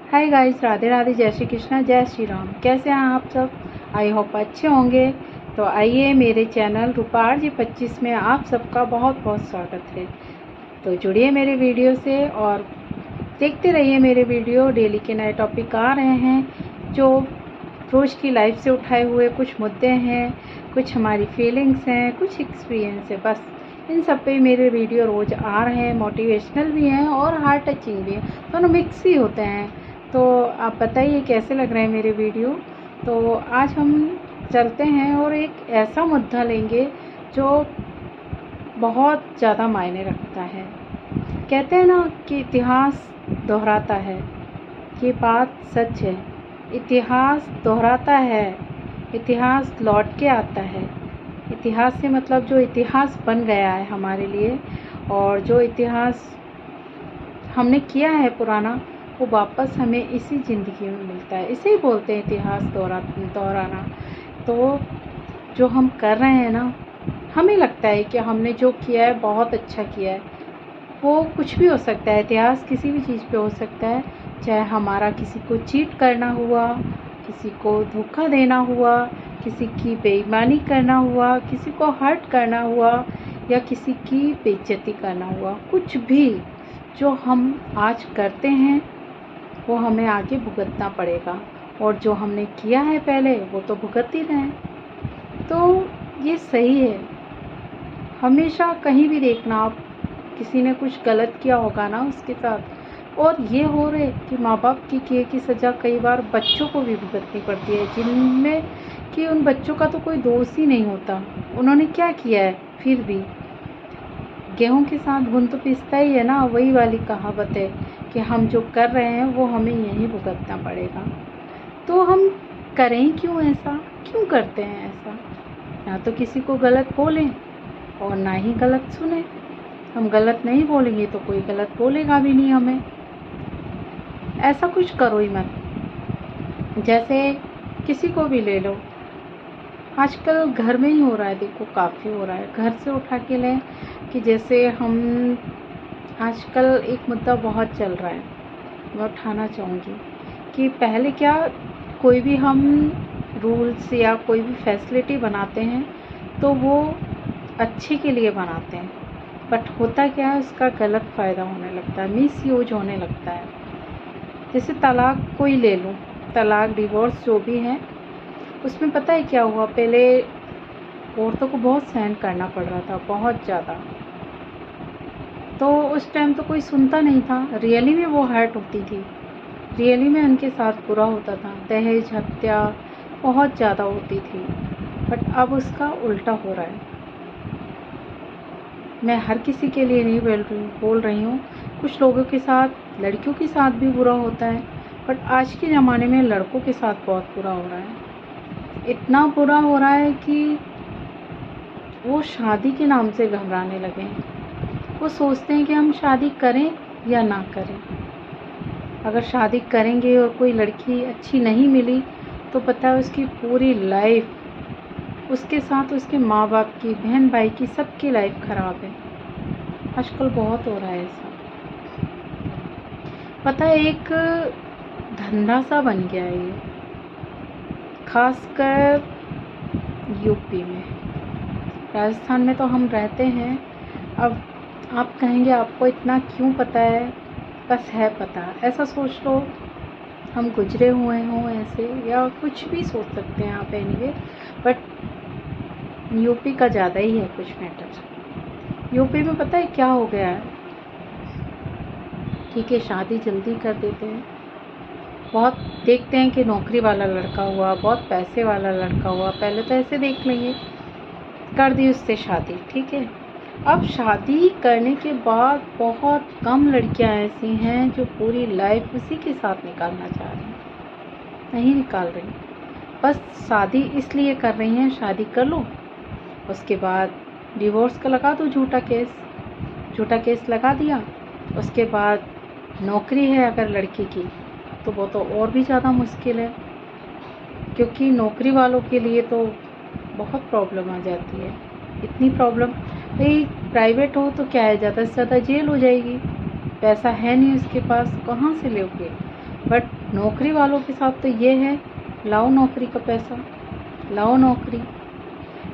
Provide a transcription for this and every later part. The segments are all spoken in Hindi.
हाय गाइस, राधे राधे, जय श्री कृष्णा, जय श्री राम। कैसे हैं आप सब? आई होप अच्छे होंगे। तो आइए, मेरे चैनल रूपार जी 25 में आप सबका बहुत बहुत स्वागत है। तो जुड़िए मेरे वीडियो से और देखते रहिए मेरे वीडियो। डेली के नए टॉपिक आ रहे हैं जो रोज़ की लाइफ से उठाए हुए कुछ मुद्दे हैं, कुछ हमारी फीलिंग्स हैं, कुछ एक्सपीरियंस है। बस इन सब पे मेरे वीडियो रोज़ आ रहे हैं। मोटिवेशनल भी हैं और हार्ट टचिंग भी हैं, दोनों मिक्स ही होते हैं। तो आप बताइए कैसे लग रहे हैं मेरे वीडियो। तो आज हम चलते हैं और एक ऐसा मुद्दा लेंगे जो बहुत ज़्यादा मायने रखता है। कहते हैं ना कि इतिहास दोहराता है, ये बात सच है। इतिहास दोहराता है, इतिहास लौट के आता है। इतिहास से मतलब जो इतिहास बन गया है हमारे लिए, और जो इतिहास हमने किया है पुराना, वो वापस हमें इसी ज़िंदगी में मिलता है। इसे ही बोलते हैं इतिहास दोहराना। तो जो हम कर रहे हैं ना, हमें लगता है कि हमने जो किया है बहुत अच्छा किया है। वो कुछ भी हो सकता है, इतिहास किसी भी चीज़ पे हो सकता है। चाहे हमारा किसी को चीट करना हुआ, किसी को धोखा देना हुआ, किसी की बेईमानी करना हुआ, किसी को हर्ट करना हुआ, या किसी की बेइज्जती करना हुआ। कुछ भी जो हम आज करते हैं वो हमें आगे भुगतना पड़ेगा, और जो हमने किया है पहले वो तो भुगत ही रहे हैं। तो ये सही है। हमेशा कहीं भी देखना आप, किसी ने कुछ गलत किया होगा ना उसके साथ, और ये हो रहे कि माँ बाप की किए की सज़ा कई बार बच्चों को भी भुगतनी पड़ती है, जिनमें कि उन बच्चों का तो कोई दोष ही नहीं होता। उन्होंने क्या किया है फिर भी। गेहूं के साथ घुन तो पिसता ही है ना, वही वाली कहावत है कि हम जो कर रहे हैं वो हमें यहीं भुगतना पड़ेगा। तो हम करें क्यों ऐसा, क्यों करते हैं ऐसा? ना तो किसी को गलत बोलें और ना ही गलत सुने। हम गलत नहीं बोलेंगे तो कोई गलत बोलेगा भी नहीं हमें। ऐसा कुछ करो ही मत। जैसे किसी को भी ले लो, आजकल घर में ही हो रहा है, देखो काफ़ी हो रहा है। घर से उठा के लें कि जैसे हम आजकल एक मुद्दा बहुत चल रहा है, मैं उठाना चाहूँगी कि पहले क्या, कोई भी हम रूल्स या कोई भी फैसिलिटी बनाते हैं तो वो अच्छे के लिए बनाते हैं, बट होता क्या है, उसका गलत फ़ायदा होने लगता है, मिस यूज होने लगता है। जैसे तलाक कोई ले लो, तलाक डिवोर्स जो भी है, उसमें पता है क्या हुआ, पहले औरतों को बहुत सहन करना पड़ रहा था, बहुत ज़्यादा। तो उस टाइम तो कोई सुनता नहीं था, रियली में वो हर्ट होती थी, रियली में उनके साथ बुरा होता था। दहेज हत्या बहुत ज़्यादा होती थी, बट अब उसका उल्टा हो रहा है। मैं हर किसी के लिए नहीं बोल रही हूँ, कुछ लोगों के साथ, लड़कियों के साथ भी बुरा होता है, बट आज के ज़माने में लड़कों के साथ बहुत बुरा हो रहा है। इतना बुरा हो रहा है कि वो शादी के नाम से घबराने लगे हैं। वो सोचते हैं कि हम शादी करें या ना करें। अगर शादी करेंगे और कोई लड़की अच्छी नहीं मिली तो पता है उसकी पूरी लाइफ, उसके साथ उसके माँ बाप की, बहन भाई की, सबकी लाइफ ख़राब है। आजकल बहुत हो रहा है ऐसा। पता है, एक धंधा सा बन गया है ये, खासकर यूपी में। राजस्थान में तो हम रहते हैं। अब आप कहेंगे आपको इतना क्यों पता है? बस है पता, ऐसा सोच लो, हम गुजरे हुए हों ऐसे, या कुछ भी सोच सकते हैं आप एनीवे, बट यूपी का ज़्यादा ही है कुछ मैटर। यूपी में पता है क्या हो गया है, ठीक है शादी जल्दी कर देते हैं, बहुत देखते हैं कि नौकरी वाला लड़का हुआ, बहुत पैसे वाला लड़का हुआ, पहले तो ऐसे देख लेंगे, कर दी उससे शादी, ठीक है। अब शादी करने के बाद बहुत कम लड़कियां ऐसी हैं जो पूरी लाइफ उसी के साथ निकालना चाह रही हैं, नहीं निकाल रही, बस शादी इसलिए कर रही हैं, शादी कर लो, उसके बाद डिवोर्स का लगा दो झूठा केस लगा दिया। उसके बाद नौकरी है अगर लड़की की तो वो तो और भी ज़्यादा मुश्किल है, क्योंकि नौकरी वालों के लिए तो बहुत प्रॉब्लम आ जाती है। इतनी प्रॉब्लम, भाई प्राइवेट हो तो क्या है, ज़्यादा से ज़्यादा जेल हो जाएगी, पैसा है नहीं उसके पास, कहाँ से लोगे? बट नौकरी वालों के साथ तो ये है, लाओ नौकरी का पैसा, लाओ नौकरी।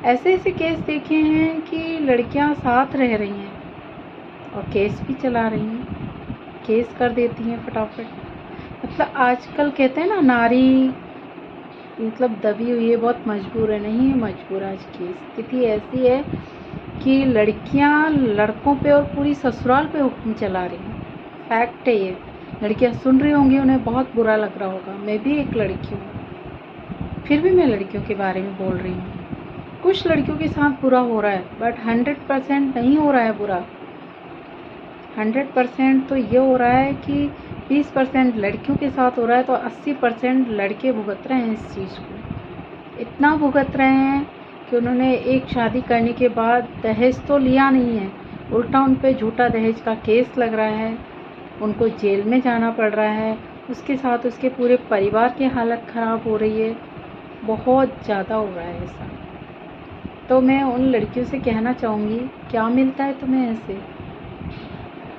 ऐसे ऐसे केस देखे हैं कि लड़कियां साथ रह रही हैं और केस भी चला रही हैं, केस कर देती हैं फटाफट। मतलब आजकल कहते हैं ना, नारी मतलब दबी हुई है, बहुत मजबूर है। नहीं है मजबूर, आज की स्थिति ऐसी है कि लड़कियां लड़कों पे और पूरी ससुराल पे हुक्म चला रही हैं। फैक्ट है ये। लड़कियां सुन रही होंगी, उन्हें बहुत बुरा लग रहा होगा। मैं भी एक लड़की हूँ, फिर भी मैं लड़कियों के बारे में बोल रही हूँ। कुछ लड़कियों के साथ बुरा हो रहा है, बट 100% नहीं हो रहा है बुरा। 100% तो ये हो रहा है कि 20% लड़कियों के साथ हो रहा है, तो 80% लड़के भुगत रहे हैं इस चीज़ को। इतना भुगत रहे हैं कि उन्होंने एक शादी करने के बाद दहेज तो लिया नहीं है, उल्टा उन पे झूठा दहेज का केस लग रहा है, उनको जेल में जाना पड़ रहा है। उसके साथ उसके पूरे परिवार की हालत ख़राब हो रही है। बहुत ज़्यादा हो रहा है ऐसा। तो मैं उन लड़कियों से कहना चाहूँगी, क्या मिलता है तुम्हें ऐसे?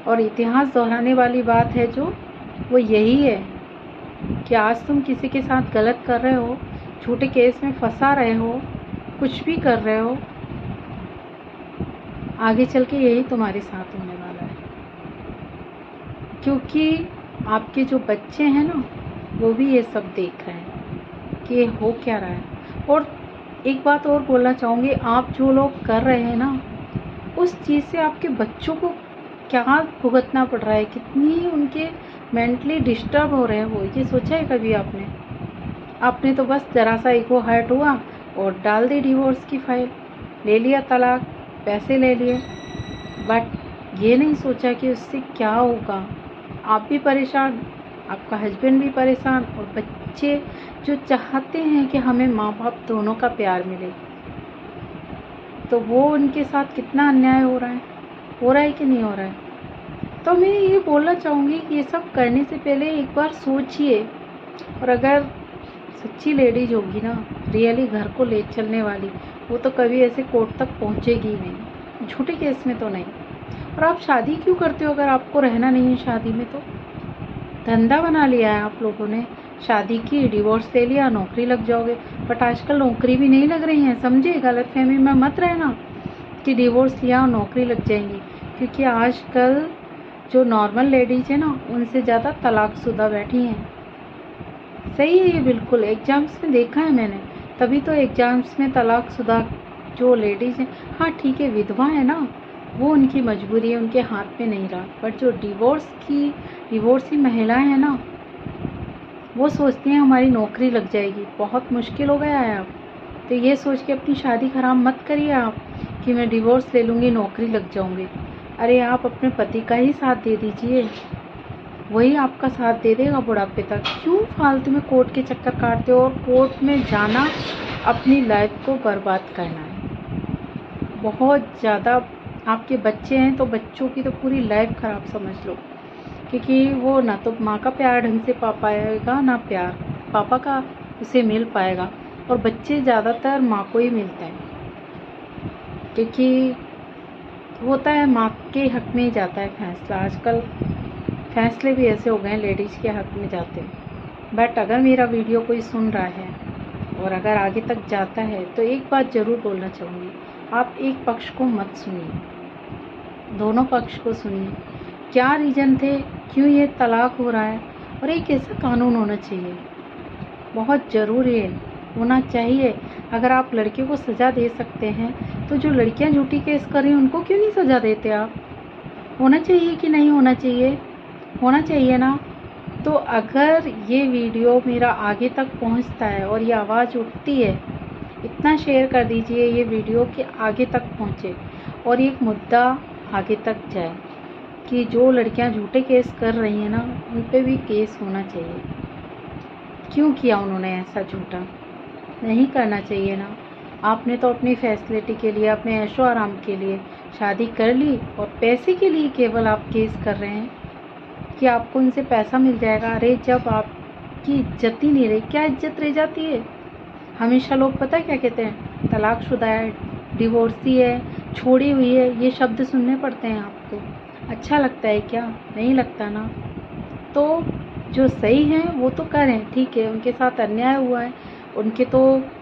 और इतिहास दोहराने वाली बात है जो, वो यही है कि आज तुम किसी के साथ गलत कर रहे हो, झूठे केस में फंसा रहे हो, कुछ भी कर रहे हो, आगे चल के यही तुम्हारे साथ होने वाला है। क्योंकि आपके जो बच्चे हैं ना, वो भी ये सब देख रहे हैं कि ये हो क्या रहा है। और एक बात और बोलना चाहूँगी, आप जो लोग कर रहे हैं ना, उस चीज़ से आपके बच्चों को क्या भुगतना पड़ रहा है, कितनी उनके मेंटली डिस्टर्ब हो रहे हैं वो, ये सोचा है कभी आपने? आपने तो बस ज़रा सा ईगो हर्ट हुआ और डाल दी डिवोर्स की फाइल, ले लिया तलाक, पैसे ले लिए, बट ये नहीं सोचा कि उससे क्या होगा। आप भी परेशान, आपका हस्बैंड भी परेशान, और बच्चे जो चाहते हैं कि हमें माँ बाप दोनों का प्यार मिले, तो वो उनके साथ कितना अन्याय हो रहा है कि नहीं हो रहा है। तो मैं ये बोलना चाहूँगी कि ये सब करने से पहले एक बार सोचिए। और अगर सच्ची लेडीज होगी ना, रियली घर को ले चलने वाली, वो तो कभी ऐसे कोर्ट तक पहुँचेगी नहीं, झूठे केस में तो नहीं। और आप शादी क्यों करते हो अगर आपको रहना नहीं है शादी में? तो धंधा बना लिया है आप लोगों ने, शादी की, डिवोर्स ले लिया, नौकरी लग जाओगे। बट आजकल नौकरी भी नहीं लग रही है, समझे? गलतफहमी में मत रहना कि डिवोर्स लिया और नौकरी लग जाएंगी। क्योंकि आजकल जो नॉर्मल लेडीज़ है ना, उनसे ज़्यादा तलाकशुदा बैठी हैं। सही है ये बिल्कुल, एग्ज़ाम्स में देखा है मैंने। तभी तो एग्ज़ाम्स में तलाकशुदा जो लेडीज़ हैं, हाँ ठीक है विधवा है ना, वो उनकी मजबूरी है, उनके हाथ में नहीं रहा। बट जो डिवोर्सी महिलाएं हैं ना, वो सोचती हैं हमारी नौकरी लग जाएगी। बहुत मुश्किल हो गया है अब तो। ये सोच के अपनी शादी खराब मत करिए आप कि मैं डिवोर्स ले लूँगी, नौकरी लग जाऊँगी। अरे आप अपने पति का ही साथ दे दीजिए, वही आपका साथ दे देगा बुढ़ापे तक। क्यों फालतू में कोर्ट के चक्कर काटते हो? और कोर्ट में जाना अपनी लाइफ को बर्बाद करना है बहुत ज़्यादा। आपके बच्चे हैं तो बच्चों की तो पूरी लाइफ ख़राब समझ लो, क्योंकि वो ना तो माँ का प्यार ढंग से पा पाएगा, ना प्यार पापा का उसे मिल पाएगा। और बच्चे ज़्यादातर माँ को ही मिलते हैं, क्योंकि होता है माँ के हक़ में ही जाता है फैसला। आजकल फैसले भी ऐसे हो गए हैं लेडीज़ के हक़ में जाते हैं। बट अगर मेरा वीडियो कोई सुन रहा है और अगर आगे तक जाता है, तो एक बात ज़रूर बोलना चाहूँगी, आप एक पक्ष को मत सुनिए, दोनों पक्ष को सुनिए। क्या रीज़न थे, क्यों ये तलाक हो रहा है, और एक ऐसा कानून होना चाहिए, बहुत ज़रूरी है, होना चाहिए। अगर आप लड़के को सज़ा दे सकते हैं, तो जो लड़कियां झूठी केस कर रही हैं उनको क्यों नहीं सज़ा देते आप? होना चाहिए कि नहीं होना चाहिए? होना चाहिए ना। तो अगर ये वीडियो मेरा आगे तक पहुंचता है और ये आवाज़ उठती है, इतना शेयर कर दीजिए ये वीडियो कि आगे तक पहुंचे और एक मुद्दा आगे तक जाए कि जो लड़कियां झूठे केस कर रही हैं ना, उन पे भी केस होना चाहिए। क्यों किया उन्होंने ऐसा झूठा? नहीं करना चाहिए ना। आपने तो अपनी फैसिलिटी के लिए, अपने ऐशो आराम के लिए शादी कर ली, और पैसे के लिए केवल आप केस कर रहे हैं कि आपको उनसे पैसा मिल जाएगा। अरे जब आपकी इज्जत ही नहीं रही, क्या इज्जत रह जाती है? हमेशा लोग पता है क्या कहते हैं? तलाकशुदा है, डिवोर्सी है, छोड़ी हुई है, ये शब्द सुनने पड़ते हैं आपको। अच्छा लगता है क्या? नहीं लगता ना। तो जो सही हैं वो तो करें, ठीक है, उनके साथ अन्याय हुआ है, उनके तो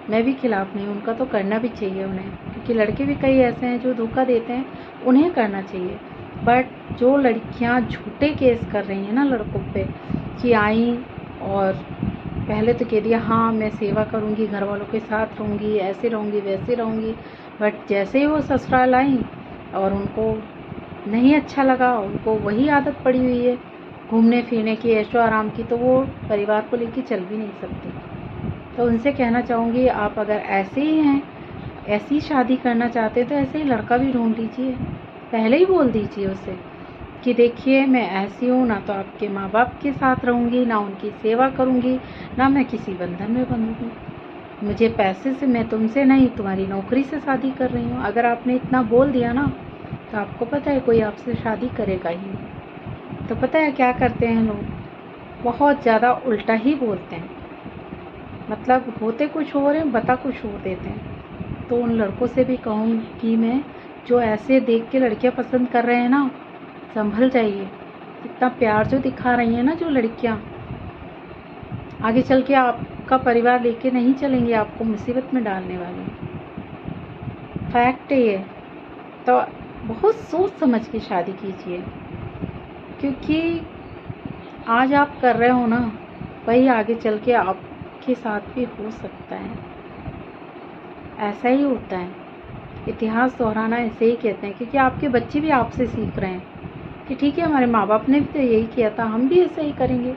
मैं भी खिलाफ़ नहीं, उनका तो करना भी चाहिए उन्हें, क्योंकि लड़के भी कई ऐसे हैं जो धोखा देते हैं, उन्हें करना चाहिए। बट जो लड़कियां झूठे केस कर रही हैं ना लड़कों पे, कि आई और पहले तो कह दिया हाँ मैं सेवा करूँगी, घर वालों के साथ रहूँगी, ऐसे रहूँगी वैसे रहूँगी, बट जैसे ही वो ससुराल आई और उनको नहीं अच्छा लगा, उनको वही आदत पड़ी हुई है घूमने फिरने की, ऐशो आराम की, तो वो परिवार को लेकर चल भी नहीं सकती। तो उनसे कहना चाहूँगी, आप अगर ऐसे ही हैं, ऐसी शादी करना चाहते हैं तो ऐसे ही लड़का भी ढूंढ लीजिए, पहले ही बोल दीजिए उसे कि देखिए मैं ऐसी हूँ, ना तो आपके माँ बाप के साथ रहूँगी, ना उनकी सेवा करूँगी, ना मैं किसी बंधन में बंधूँगी, मुझे पैसे से, मैं तुमसे नहीं तुम्हारी नौकरी से शादी कर रही हूँ। अगर आपने इतना बोल दिया ना तो आपको पता है कोई आपसे शादी करेगा ही नहीं। तो पता है क्या करते हैं लोग, बहुत ज़्यादा उल्टा ही बोलते हैं, मतलब होते कुछ और हैं बता कुछ और देते हैं। तो उन लड़कों से भी कहूँगी मैं, जो ऐसे देख के लड़कियां पसंद कर रहे हैं ना, संभल जाइए। इतना प्यार जो दिखा रही हैं ना जो लड़कियां, आगे चल के आपका परिवार लेके नहीं चलेंगे, आपको मुसीबत में डालने वाले हैं, फैक्ट है ये। तो बहुत सोच समझ के शादी कीजिए, क्योंकि आज आप कर रहे हो ना वही आगे चल के आपके साथ भी हो सकता है। ऐसा ही होता है, इतिहास दोहराना ऐसे ही कहते हैं, क्योंकि आपके बच्चे भी आपसे सीख रहे हैं कि ठीक है हमारे माँ बाप ने भी तो यही किया था, हम भी ऐसा ही करेंगे।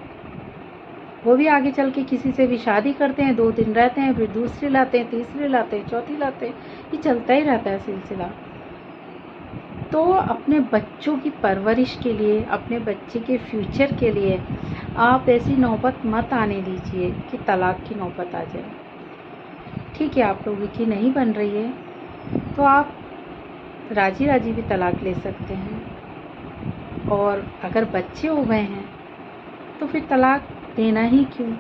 वो भी आगे चल के किसी से भी शादी करते हैं, 2 दिन रहते हैं, फिर दूसरी लाते हैं, तीसरी लाते हैं, चौथी लाते हैं, ये चलता ही रहता है सिलसिला। तो अपने बच्चों की परवरिश के लिए, अपने बच्चे के फ्यूचर के लिए आप ऐसी नौबत मत आने दीजिए कि तलाक की नौबत आ जाए। ठीक है, आप लोगों की नहीं बन रही है तो आप राजी राजी भी तलाक ले सकते हैं, और अगर बच्चे हो गए हैं तो फिर तलाक देना ही क्यों।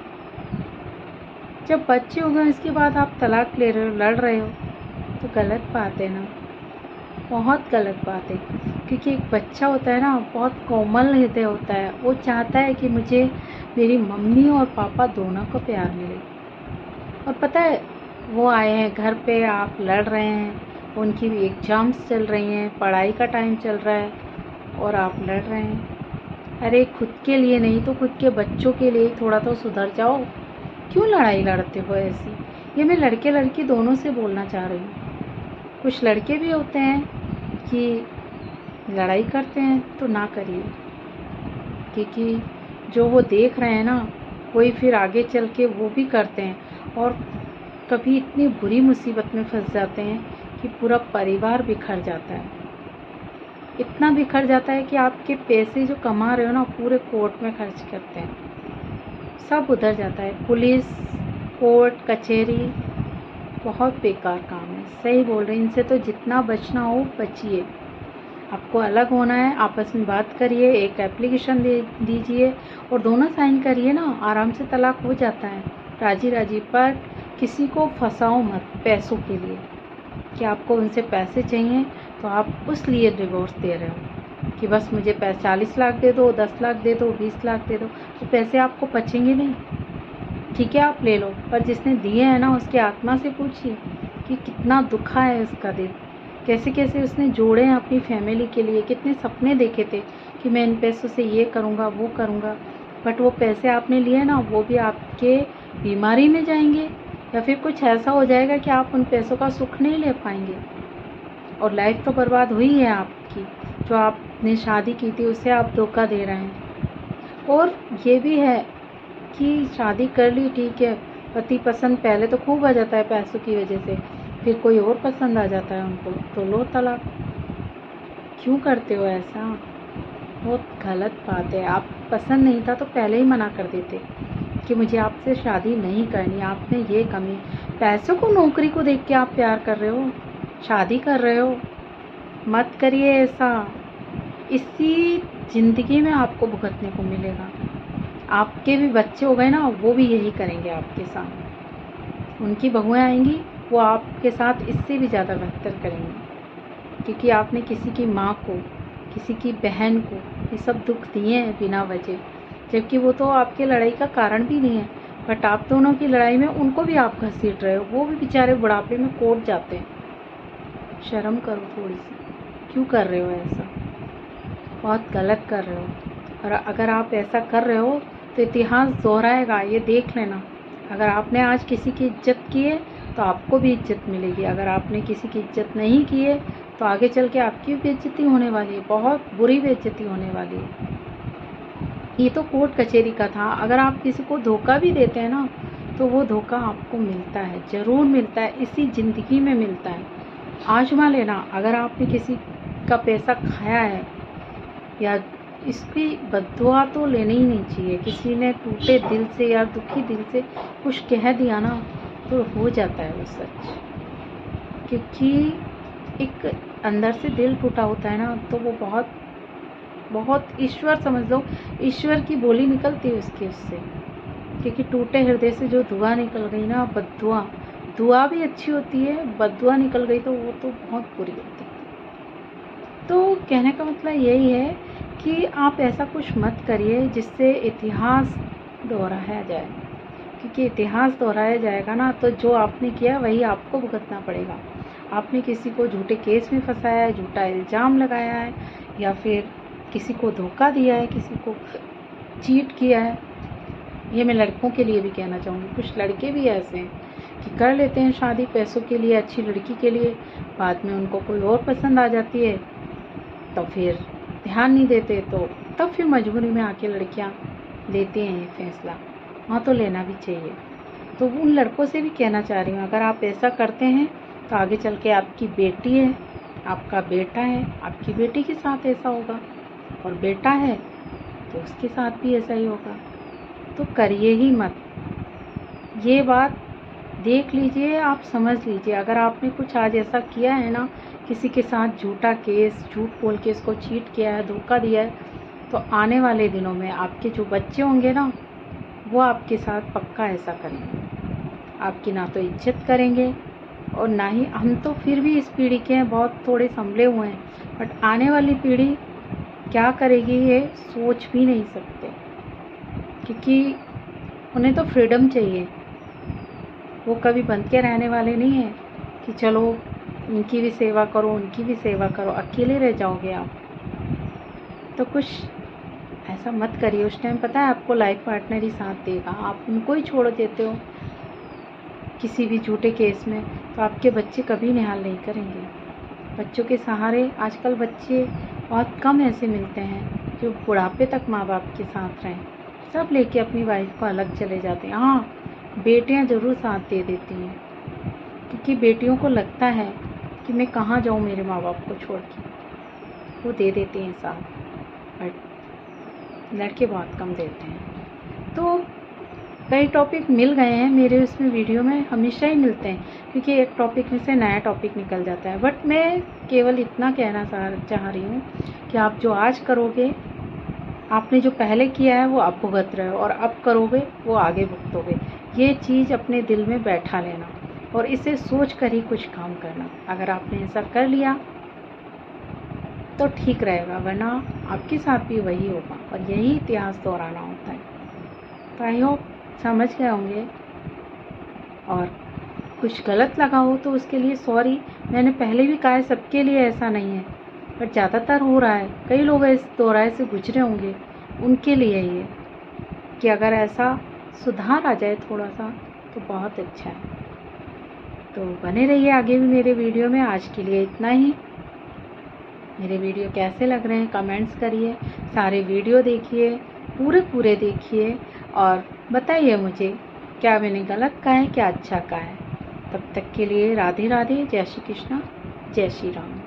जब बच्चे हो गए इसके बाद आप तलाक ले रहे हो, लड़ रहे हो, तो गलत बात है ना, बहुत गलत बात है। क्योंकि एक बच्चा होता है ना, बहुत कोमल हृदय होता है, वो चाहता है कि मुझे मेरी मम्मी और पापा दोनों को प्यार मिले। और पता है वो आए हैं घर पे, आप लड़ रहे हैं, उनकी भी एग्ज़ाम्स चल रही हैं, पढ़ाई का टाइम चल रहा है और आप लड़ रहे हैं। अरे खुद के लिए नहीं तो खुद के बच्चों के लिए थोड़ा तो सुधर जाओ, क्यों लड़ाई लड़ते हो ऐसी। ये मैं लड़के लड़की दोनों से बोलना चाह रही हूँ। कुछ लड़के भी होते हैं कि लड़ाई करते हैं तो ना करिए, क्योंकि जो वो देख रहे हैं ना वही फिर आगे चल के वो भी करते हैं, और कभी इतनी बुरी मुसीबत में फंस जाते हैं कि पूरा परिवार बिखर जाता है। इतना बिखर जाता है कि आपके पैसे जो कमा रहे हो ना पूरे कोर्ट में खर्च करते हैं, सब उधर जाता है। पुलिस, कोर्ट, कचहरी बहुत बेकार काम है, सही बोल रही। इनसे तो जितना बचना हो बचिए। आपको अलग होना है, आपस में बात करिए, एक एप्लीकेशन दे दीजिए और दोनों साइन करिए ना, आराम से तलाक हो जाता है राजी राजी। पर किसी को फंसाओ मत पैसों के लिए, कि आपको उनसे पैसे चाहिए तो आप उस लिए डिवोर्स दे रहे हो कि बस मुझे 40 लाख दे दो, 10 लाख दे दो, 20 लाख दे दो, तो पैसे आपको बचेंगे नहीं। ठीक है आप ले लो, पर जिसने दिए हैं ना उसकी आत्मा से पूछिए कि कितना दुखा है उसका दिल, कैसे कैसे उसने जोड़े हैं अपनी फैमिली के लिए, कितने सपने देखे थे कि मैं इन पैसों से ये करूँगा वो करूँगा, बट वो पैसे आपने लिए ना वो भी आपके बीमारी में जाएंगे, या फिर कुछ ऐसा हो जाएगा कि आप उन पैसों का सुख नहीं ले पाएंगे, और लाइफ तो बर्बाद हुई है आपकी। जो आपने शादी की थी उससे आप धोखा दे रहे हैं। और ये भी है कि शादी कर ली ठीक है, पति पसंद पहले तो खूब आ जाता है पैसों की वजह से, फिर कोई और पसंद आ जाता है उनको, तो लो तलाक। क्यों करते हो ऐसा, बहुत गलत बात है। आप पसंद नहीं था तो पहले ही मना कर देते कि मुझे आपसे शादी नहीं करनी। आपने ये कमी, पैसों को, नौकरी को देख के आप प्यार कर रहे हो, शादी कर रहे हो, मत करिए ऐसा। इसी ज़िंदगी में आपको भुगतने को मिलेगा। आपके भी बच्चे हो गए ना, वो भी यही करेंगे आपके साथ। उनकी बहुएं आएंगी, वो आपके साथ इससे भी ज़्यादा बेहतर करेंगी, क्योंकि आपने किसी की माँ को, किसी की बहन को ये सब दुख दिए हैं बिना वजह। जबकि वो तो आपके लड़ाई का कारण भी नहीं है, बट आप दोनों की लड़ाई में उनको भी आप घसीट रहे हो। वो भी बेचारे बुढ़ापे में कोट जाते हैं। शर्म करो थोड़ी सी, क्यों कर रहे हो ऐसा? बहुत गलत कर रहे हो। और अगर आप ऐसा कर रहे हो तो इतिहास दोहराएगा, ये देख लेना। अगर आपने आज किसी की इज्जत की है तो आपको भी इज्जत मिलेगी। अगर आपने किसी की इज्जत नहीं की है तो आगे चल के आपकी बेइज्जती होने वाली है, बहुत बुरी बेइज्जती होने वाली है। ये तो कोर्ट कचहरी का था। अगर आप किसी को धोखा भी देते हैं ना, तो वो धोखा आपको मिलता है, ज़रूर मिलता है, इसी ज़िंदगी में मिलता है। आजमा लेना। अगर आपने किसी का पैसा खाया है या इसकी बद्दुआ तो लेनी ही नहीं चाहिए। किसी ने टूटे दिल से या दुखी दिल से कुछ कह दिया ना, तो हो जाता है वो सच। क्योंकि एक अंदर से दिल टूटा होता है ना, तो वो बहुत बहुत ईश्वर समझ लो, ईश्वर की बोली निकलती है उससे। क्योंकि टूटे हृदय से जो दुआ निकल गई ना, बद्दुआ, दुआ भी अच्छी होती है, बद्दुआ निकल गई तो वो तो बहुत बुरी होती है। तो कहने का मतलब यही है कि आप ऐसा कुछ मत करिए जिससे इतिहास दोहराया जाए। क्योंकि इतिहास दोहराया जाएगा ना, तो जो आपने किया वही आपको भुगतना पड़ेगा। आपने किसी को झूठे केस में फंसाया है, झूठा इल्ज़ाम लगाया है, या फिर किसी को धोखा दिया है, किसी को चीट किया है। ये मैं लड़कों के लिए भी कहना चाहूँगी। कुछ लड़के भी ऐसे हैं कि कर लेते हैं शादी पैसों के लिए, अच्छी लड़की के लिए, बाद में उनको कोई और पसंद आ जाती है तो फिर ध्यान नहीं देते, तो तब फिर मजबूरी में आके लड़कियां लेती हैं ये फैसला। हाँ, तो लेना भी चाहिए। तो उन लड़कों से भी कहना चाह रही हूँ, अगर आप ऐसा करते हैं तो आगे चल के आपकी बेटी है, आपका बेटा है, आपकी बेटी के साथ ऐसा होगा, और बेटा है तो उसके साथ भी ऐसा ही होगा। तो करिए ही मत। ये बात देख लीजिए, आप समझ लीजिए। अगर आपने कुछ आज ऐसा किया है ना, किसी के साथ झूठा केस, झूठ बोल के इसको चीट किया है, धोखा दिया है, तो आने वाले दिनों में आपके जो बच्चे होंगे ना, वो आपके साथ पक्का ऐसा करेंगे। आपकी ना तो इज्जत करेंगे और ना ही हम तो फिर भी इस पीढ़ी के हैं, बहुत थोड़े संभले हुए हैं, बट आने वाली पीढ़ी क्या करेगी ये सोच भी नहीं सकते। क्योंकि उन्हें तो फ्रीडम चाहिए। वो कभी बंध के रहने वाले नहीं हैं कि चलो इनकी भी सेवा करो, उनकी भी सेवा करो, अकेले रह जाओगे आप। तो कुछ ऐसा मत करिए। उस टाइम पता है आपको लाइफ पार्टनर ही साथ देगा, आप उनको ही छोड़ देते हो किसी भी झूठे केस में, तो आपके बच्चे कभी निहाल नहीं करेंगे। बच्चों के सहारे आजकल बच्चे बहुत कम ऐसे मिलते हैं जो बुढ़ापे तक माँ बाप के साथ रहें। सब लेके अपनी वाइफ को अलग चले जाते हैं। हाँ, बेटियां ज़रूर साथ दे देती हैं, क्योंकि बेटियों को लगता है कि मैं कहाँ जाऊँ मेरे माँ बाप को छोड़ के, वो दे देते हैं साथ, बट लड़के बहुत कम देते हैं। तो कई टॉपिक मिल गए हैं मेरे उसमें वीडियो में, हमेशा ही मिलते हैं, क्योंकि एक टॉपिक में से नया टॉपिक निकल जाता है। बट मैं केवल इतना कहना चाह रही हूँ कि आप जो आज करोगे, आपने जो पहले किया है वो अब भुगत रहे हो, और अब करोगे वो आगे भुगतोगे। ये चीज़ अपने दिल में बैठा लेना और इसे सोच कर ही कुछ काम करना। अगर आपने ऐसा कर लिया तो ठीक रहेगा, वरना आपके साथ भी वही होगा, और यही इतिहास दोहराना होता है। तो आई होप समझ गए होंगे, और कुछ गलत लगा हो तो उसके लिए सॉरी। मैंने पहले भी कहा है, सबके लिए ऐसा नहीं है, बट ज़्यादातर हो रहा है। कई लोग इस दौराहे से गुजरे होंगे, उनके लिए ये कि अगर ऐसा सुधार आ जाए थोड़ा सा तो बहुत अच्छा है। तो बने रहिए आगे भी मेरे वीडियो में। आज के लिए इतना ही। मेरे वीडियो कैसे लग रहे हैं कमेंट्स करिए, सारे वीडियो देखिए, पूरे देखिए, और बताइए मुझे क्या मैंने गलत कहा है, क्या अच्छा कहा है। तब तक के लिए राधे राधे, जय श्री कृष्णा, जय श्री राम।